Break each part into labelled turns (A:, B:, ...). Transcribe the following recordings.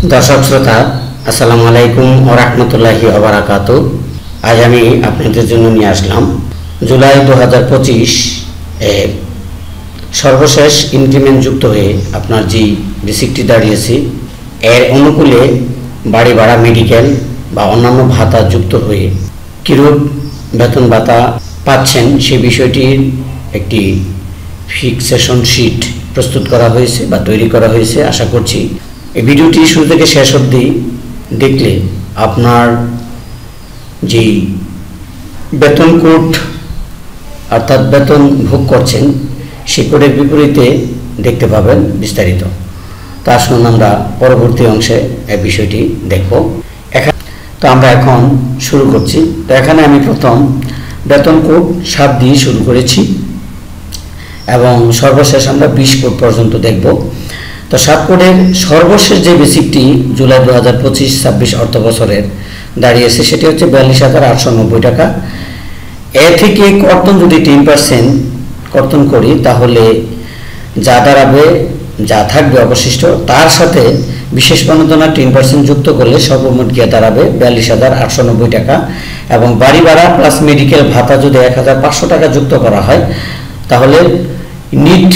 A: दर्शक श्रोता আসসালামু আলাইকুম ওয়া রাহমাতুল্লাহি ওয়া বারাকাতু। আজ আমি আপনাদের জন্য নিয়ে আসলাম জুলাই 2025 এর সর্বশেষ ইনক্রিমেন্ট যুক্ত হয়ে আপনার যে বেসিকটি দাঁড়িয়েছে এর অনুকূলে বাড়ি ভাড়া, মেডিকেল বা অন্যান্য ভাতা যুক্ত হয়ে কিরূপ বেতন ভাতা পাচ্ছেন সেই বিষয়টির একটি ফিক্সেশন শীট প্রস্তুত করা হয়েছে বা তৈরি করা হয়েছে। আশা করছি এই ভিডিওটি শুরু থেকে শেষ অবধি দেখলে আপনার যে বেতন কোড অর্থাৎ বেতন ভোগ করছেন সেই কোডের বিপরীতে দেখতে পাবেন বিস্তারিত। তো আসুন আমরা পরবর্তী অংশে এই বিষয়টি দেখব। তো আমরা এখন শুরু করছি। তো এখানে আমি প্রথম বেতন কোড 7 দিয়ে শুরু করেছি এবং সর্বশেষ আমরা 20 কোড পর্যন্ত দেখব। তো 7 কোডের সর্বশেষ যে বেসিকটি জুলাই 2025-26 অর্থ বছরের দাঁড়িয়েছে সেটি হচ্ছে 42,890 টাকা। এ থেকে কর্তন যদি 10% কর্তন করি তাহলে যা দাঁড়াবে, যা থাকবে অবশিষ্ট তার সাথে বিশেষ প্রণোদনা 10% যুক্ত করলে সর্বমোট গিয়ে দাঁড়াবে 42,890 টাকা। এবং বাড়ি ভাড়া প্লাস মেডিকেল ভাতা যদি 1,500 টাকা যুক্ত করা হয় তাহলে নিট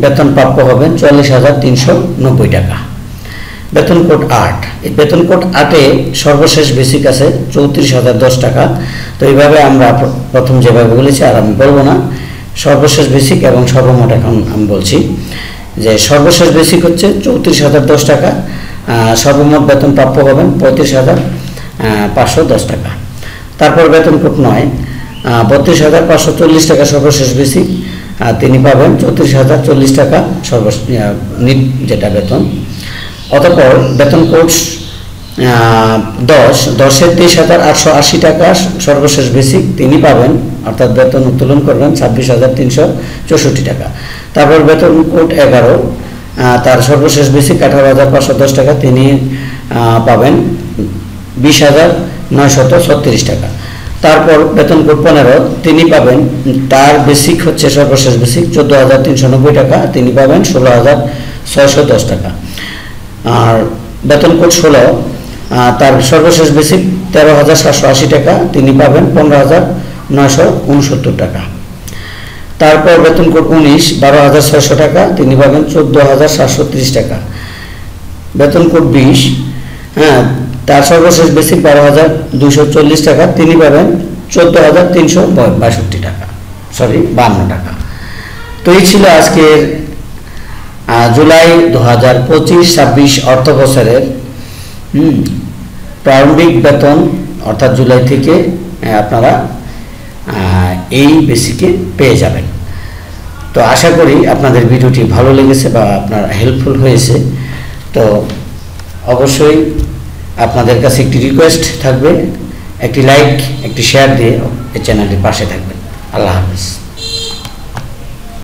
A: বেতন প্রাপ্য হবেন 44,390 টাকা। বেতন কোড 8, এই বেতন কোড 8-এ সর্বশেষ বেসিক আছে 34,010 টাকা। তো এইভাবে আমরা প্রথম যেভাবে বলেছি আর আমি বলবো না, সর্বশেষ বেসিক এবং সর্বমোট এখন আমি বলছি যে সর্বশেষ বেসিক হচ্ছে 34,010 টাকা, সর্বমোট বেতন প্রাপ্য হবেন 35,510 টাকা। তারপর বেতন কোড 9, 32,540 টাকা সর্বশেষ বেসিক, তিনি পাবেন 34,040 টাকা সর্বশেষ নিট যেটা বেতন। অতঃপর বেতন কোড 10, 10-এর 23,880 টাকা সর্বশেষ বেসিক, তিনি পাবেন অর্থাৎ বেতন উত্তোলন করবেন 26,364 টাকা। তারপর বেতন কোড 11, তার সর্বশেষ বেসিক 18,510 টাকা, তিনি পাবেন 20,936 টাকা। তারপর বেতন কোড 15, তিনি পাবেন, তার বেসিক হচ্ছে সর্বশেষ বেসিক 14,390 টাকা, তিনি পাবেন 16,610 টাকা। আর বেতন কোড 16, তার সর্বশেষ বেসিক 13,780 টাকা, তিনি পাবেন 15,969 টাকা। তারপর বেতন কোড 19, 12,600 টাকা, তিনি পাবেন 14,730 টাকা। বেতন কোড 20, তার সর্বশেষ বেসিক 12,240 টাকা, তিনি পাবেন 14,362 টাকা, 52 টাকা। তো এই ছিল আজকের জুলাই 2025-26 অর্থ বছরের প্রারম্ভিক বেতন, অর্থাৎ জুলাই থেকে আপনারা এই বেসিকে পেয়ে যাবেন। তো আশা করি আপনাদের ভিডিওটি ভালো লেগেছে বা আপনার হেল্পফুল হয়েছে। তো অবশ্যই আপনাদের কাছে একটি রিকোয়েস্ট থাকবে, একটি লাইক, একটি শেয়ার দিয়ে এই চ্যানেলটির পাশে থাকবেন। আল্লাহ হাফেজ।